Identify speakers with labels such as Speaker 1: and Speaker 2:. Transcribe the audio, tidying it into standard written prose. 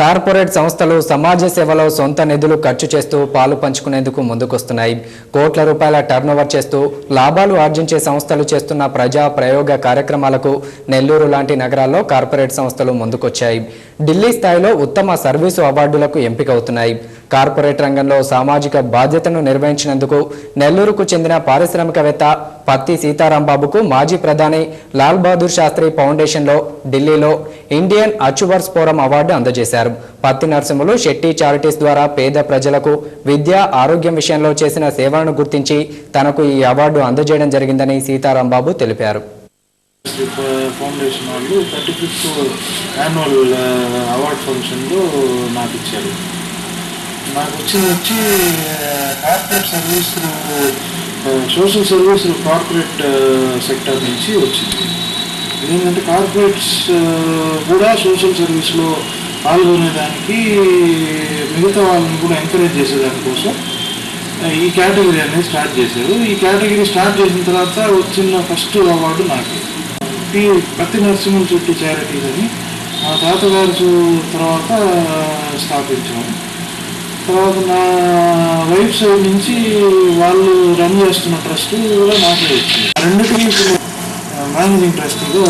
Speaker 1: Corporate సంస్థలు సమాజ సేవలో సొంత నిధులు ఖర్చు చేస్తూ పాలు పంచుకునేందుకు ముందుకొస్తున్నాయి. కోట్ల రూపాయల టర్నోవర్ చేస్తూ లాభాలు ఆర్జించే సంస్థలు చేస్తున్న ప్రజా ప్రయోగ కార్యక్రమాలకు నెల్లూరు లాంటి నగరాల్లో కార్పొరేట్ సంస్థలు ముందుకొచ్చాయి. ఢిల్లీ స్థాయిలో ఉత్తమ సర్వీసు అవార్డులకు ఎంపికవుతున్నాయి. కార్పొరేట్ రంగంలో సామాజిక బాధ్యతను నిర్వహించినందుకు నెల్లూరుకు చెందిన పారిశ్రామికవేత్త పత్తి సీతారాంబాబుకు మాజీ ప్రధాని లాల్ బహదూర్ శాస్త్రి ఫౌండేషన్లో ఢిల్లీలో ఇండియన్ అచీవర్స్ ఫోరం అవార్డు అందజేశారు. పత్తి నరసింహులు శెట్టి చారిటీస్ ద్వారా పేద ప్రజలకు విద్య, ఆరోగ్యం విషయంలో చేసిన సేవలను గుర్తించి తనకు ఈ అవార్డు అందజేయడం జరిగిందని సీతారాంబాబు తెలిపారు.
Speaker 2: ఫౌండేషన్ వాళ్ళు 35th యాన్యువల్ అవార్డ్ ఫంక్షన్లో నాకు ఇచ్చారు. నాకు వచ్చి కార్పొరేట్ సర్వీసులు, సోషల్ సర్వీసులు కార్పొరేట్ సెక్టర్ నుంచి వచ్చింది. ఏంటంటే కార్పొరేట్స్ కూడా సోషల్ సర్వీస్లో పాల్గొనేదానికి మిగతా వాళ్ళని కూడా ఎంకరేజ్ చేసేదానికోసం ఈ కేటగిరీ అనేది స్టార్ట్ చేశారు. ఈ కేటగిరీ స్టార్ట్ చేసిన తర్వాత వచ్చిన ఫస్ట్ అవార్డు నాకు పత్తి నరసింహులు చుట్టూ చారిటీస్ అని మా తాతగారు తర్వాత స్థాపించాము. తర్వాత నా వైఫ్ సైడ్ నుంచి వాళ్ళు రన్ చేస్తున్న ట్రస్ట్ కూడా నాకే వచ్చింది. రెండింటికి మేనేజింగ్ ట్రస్టీగా